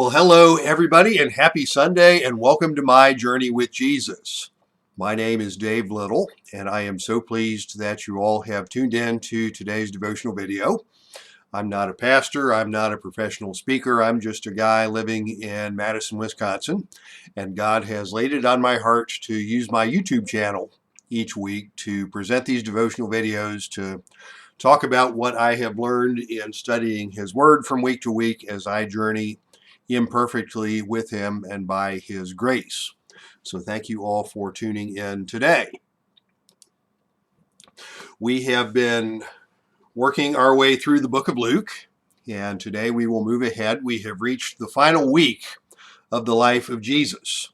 Well, hello, everybody, and happy Sunday, and welcome to my journey with Jesus. My name is Dave Little, and I am so pleased that you all have tuned in to today's devotional video. I'm not a pastor, I'm not a professional speaker, I'm just a guy living in Madison, Wisconsin, and God has laid it on my heart to use my YouTube channel each week to present these devotional videos to talk about what I have learned in studying His Word from week to week as I journey imperfectly with Him and by His grace. So thank you all for tuning in today. We have been working our way through the book of Luke, and today we will move ahead. We have reached the final week of the life of Jesus,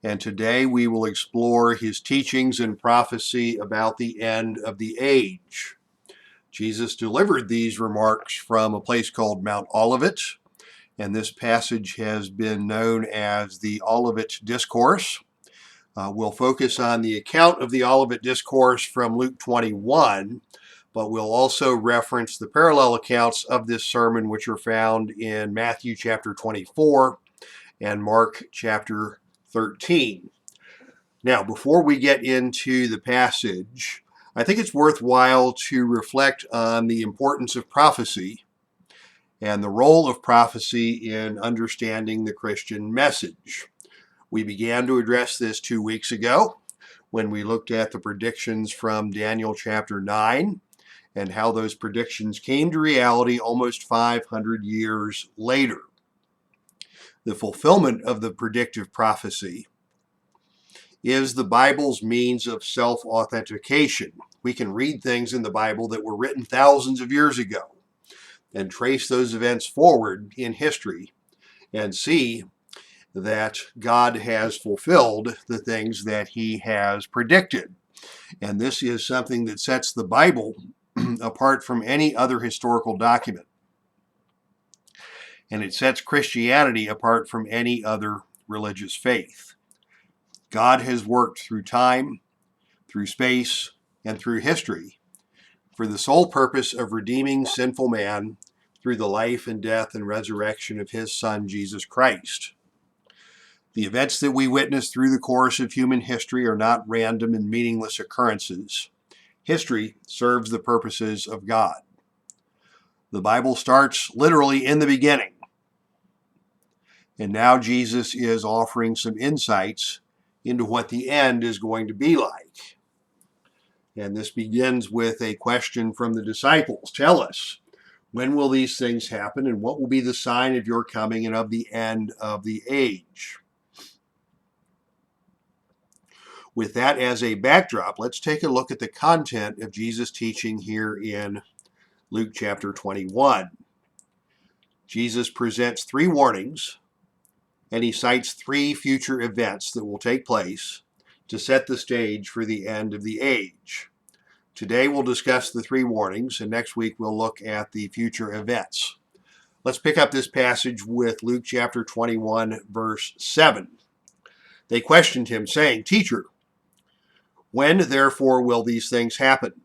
and today we will explore His teachings and prophecy about the end of the age. Jesus delivered these remarks from a place called Mount Olivet, and this passage has been known as the Olivet Discourse. We'll focus on the account of the Olivet Discourse from Luke 21, but we'll also reference the parallel accounts of this sermon, which are found in Matthew chapter 24 and Mark chapter 13. Now, before we get into the passage, I think it's worthwhile to reflect on the importance of prophecy and the role of prophecy in understanding the Christian message. We began to address this 2 weeks ago when we looked at the predictions from Daniel chapter 9 and how those predictions came to reality almost 500 years later. The fulfillment of the predictive prophecy is the Bible's means of self-authentication. We can read things in the Bible that were written thousands of years ago and trace those events forward in history and see that God has fulfilled the things that He has predicted. And this is something that sets the Bible apart from any other historical document. And it sets Christianity apart from any other religious faith. God has worked through time, through space, and through history for the sole purpose of redeeming sinful man through the life and death and resurrection of His Son, Jesus Christ. The events that we witness through the course of human history are not random and meaningless occurrences. History serves the purposes of God. The Bible starts literally in the beginning. And now Jesus is offering some insights into what the end is going to be like. And this begins with a question from the disciples. Tell us, when will these things happen, and what will be the sign of your coming and of the end of the age? With that as a backdrop, let's take a look at the content of Jesus' teaching here in Luke chapter 21. Jesus presents 3 warnings, and He cites 3 future events that will take place to set the stage for the end of the age. Today we'll discuss the 3 warnings, and next week we'll look at the future events. Let's pick up this passage with Luke chapter 21, verse 7. They questioned Him, saying, "Teacher, when therefore will these things happen?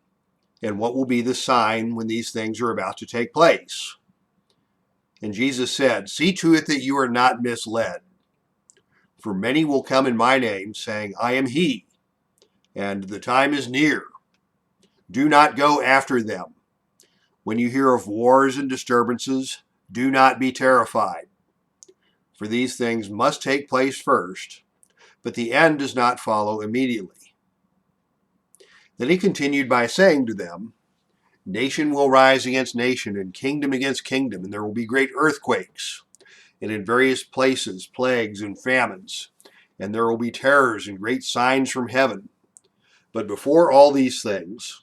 And what will be the sign when these things are about to take place?" And Jesus said, "See to it that you are not misled. For many will come in my name, saying, 'I am He,' and the time is near. Do not go after them. When you hear of wars and disturbances, do not be terrified. For these things must take place first, but the end does not follow immediately." Then He continued by saying to them, "Nation will rise against nation, and kingdom against kingdom, and there will be great earthquakes, and in various places plagues and famines, and there will be terrors and great signs from heaven. But before all these things,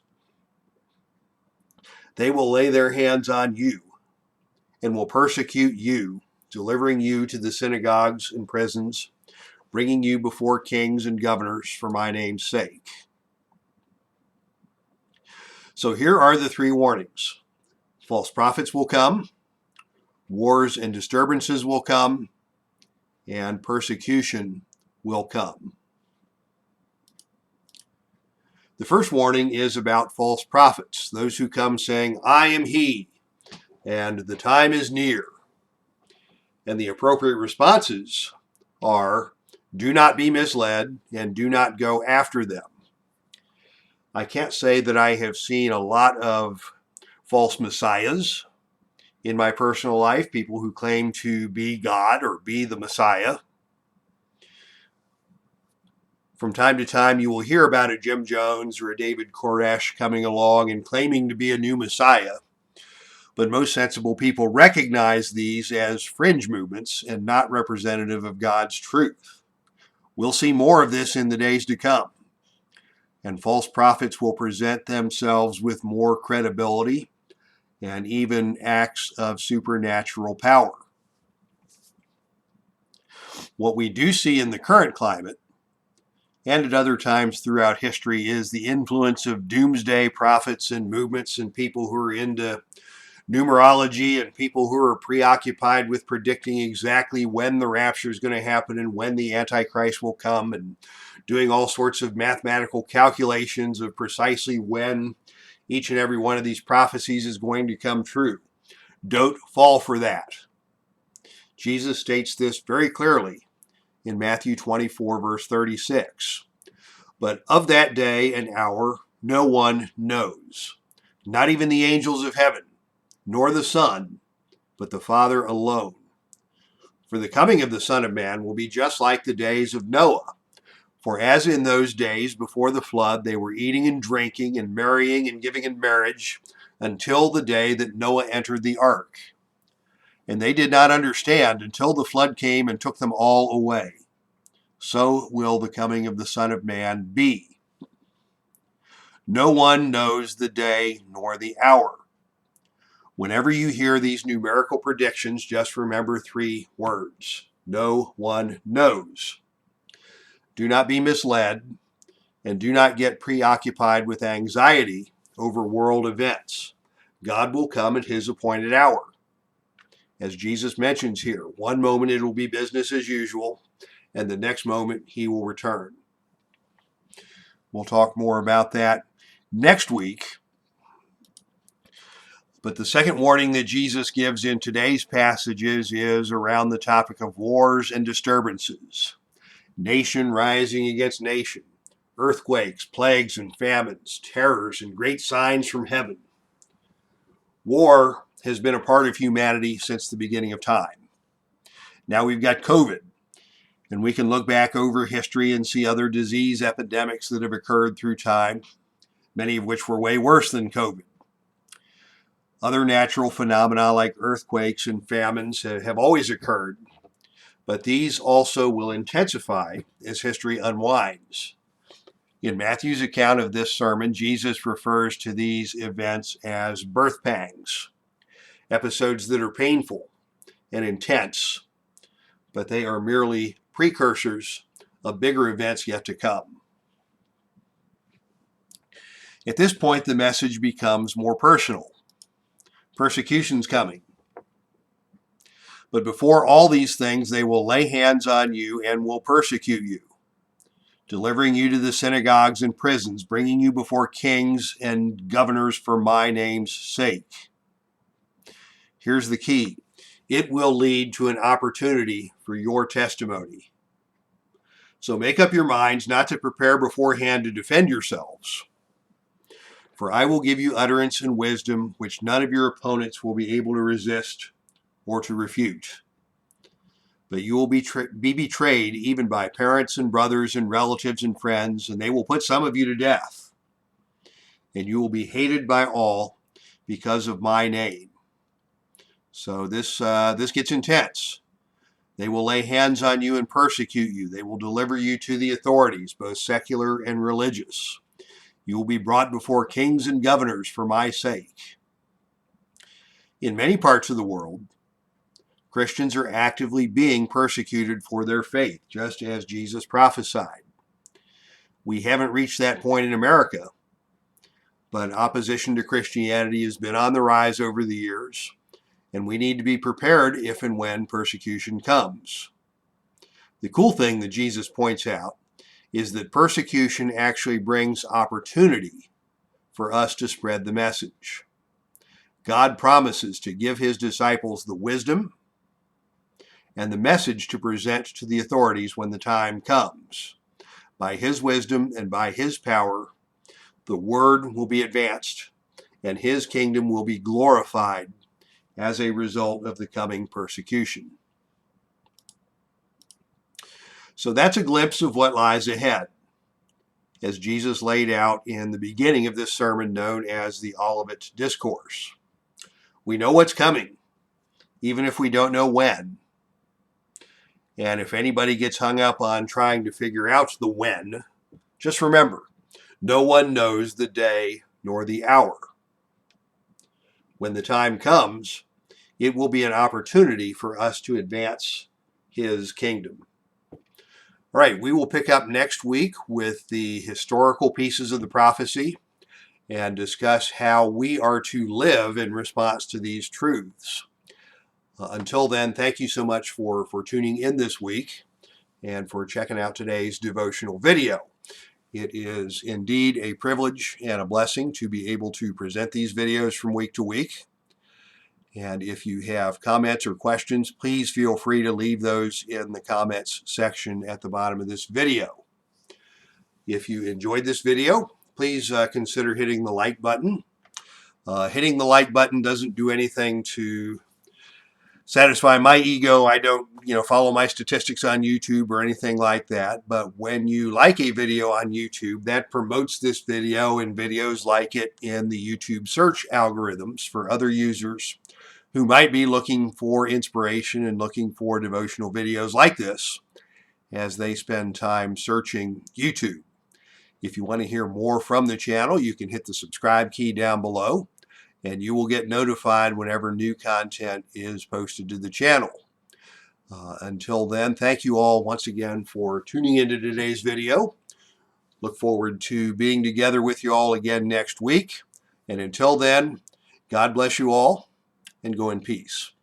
they will lay their hands on you, and will persecute you, delivering you to the synagogues and prisons, bringing you before kings and governors for my name's sake." So here are the 3 warnings. False prophets will come, wars and disturbances will come, and persecution will come. The first warning is about false prophets, those who come saying, "I am He," and "the time is near." And the appropriate responses are, do not be misled and do not go after them. I can't say that I have seen a lot of false messiahs in my personal life, people who claim to be God or be the Messiah. From time to time, you will hear about a Jim Jones or a David Koresh coming along and claiming to be a new Messiah. But most sensible people recognize these as fringe movements and not representative of God's truth. We'll see more of this in the days to come. And false prophets will present themselves with more credibility and even acts of supernatural power. What we do see in the current climate and at other times throughout history is the influence of doomsday prophets and movements and people who are into numerology and people who are preoccupied with predicting exactly when the rapture is going to happen and when the Antichrist will come, and doing all sorts of mathematical calculations of precisely when each and every one of these prophecies is going to come true. Don't fall for that. Jesus states this very clearly in Matthew 24, verse 36. But of that day and hour no one knows, not even the angels of heaven, nor the Son, but the Father alone. For the coming of the Son of Man will be just like the days of Noah. For as in those days before the flood, they were eating and drinking and marrying and giving in marriage until the day that Noah entered the ark. And they did not understand until the flood came and took them all away. So will the coming of the Son of Man be. No one knows the day nor the hour. Whenever you hear these numerical predictions, just remember 3 words. No one knows. Do not be misled, and do not get preoccupied with anxiety over world events. God will come at his appointed hour. As Jesus mentions here, one moment it will be business as usual, and the next moment he will return. We'll talk more about that next week. But the second warning that Jesus gives in today's passages is around the topic of wars and disturbances. Nation rising against nation, earthquakes, plagues and famines, terrors and great signs from heaven. War has been a part of humanity since the beginning of time. Now we've got COVID, and we can look back over history and see other disease epidemics that have occurred through time, many of which were way worse than COVID. Other natural phenomena like earthquakes and famines have always occurred, but these also will intensify as history unwinds. In Matthew's account of this sermon, Jesus refers to these events as birth pangs, episodes that are painful and intense, but they are merely precursors of bigger events yet to come. At this point, the message becomes more personal. Persecution's coming. But before all these things, they will lay hands on you and will persecute you, delivering you to the synagogues and prisons, bringing you before kings and governors for my name's sake. Here's the key. It will lead to an opportunity for your testimony. So make up your minds not to prepare beforehand to defend yourselves. For I will give you utterance and wisdom which none of your opponents will be able to resist or to refute. But you will be betrayed even by parents and brothers and relatives and friends, and they will put some of you to death. And you will be hated by all because of my name. So this gets intense. They will lay hands on you and persecute you. They will deliver you to the authorities, both secular and religious. You will be brought before kings and governors for my sake. In many parts of the world, Christians are actively being persecuted for their faith, just as Jesus prophesied. We haven't reached that point in America, but opposition to Christianity has been on the rise over the years, and we need to be prepared if and when persecution comes. The cool thing that Jesus points out is that persecution actually brings opportunity for us to spread the message. God promises to give his disciples the wisdom, and the message to present to the authorities when the time comes. By his wisdom and by his power, the word will be advanced, and his kingdom will be glorified as a result of the coming persecution. So that's a glimpse of what lies ahead, as Jesus laid out in the beginning of this sermon known as the Olivet Discourse. We know what's coming, even if we don't know when. And if anybody gets hung up on trying to figure out the when, just remember, no one knows the day nor the hour. When the time comes, it will be an opportunity for us to advance his kingdom. All right, we will pick up next week with the historical pieces of the prophecy and discuss how we are to live in response to these truths. Until then, thank you so much for tuning in this week and for checking out today's devotional video. It is indeed a privilege and a blessing to be able to present these videos from week to week. And if you have comments or questions, please feel free to leave those in the comments section at the bottom of this video. If you enjoyed this video, please consider hitting the like button. Hitting the like button doesn't do anything to satisfy my ego. I don't, follow my statistics on YouTube or anything like that. But when you like a video on YouTube, that promotes this video and videos like it in the YouTube search algorithms for other users who might be looking for inspiration and looking for devotional videos like this as they spend time searching YouTube. If you want to hear more from the channel, you can hit the subscribe key down below, and you will get notified whenever new content is posted to the channel. Until then, thank you all once again for tuning into today's video. Look forward to being together with you all again next week. And until then, God bless you all, and go in peace.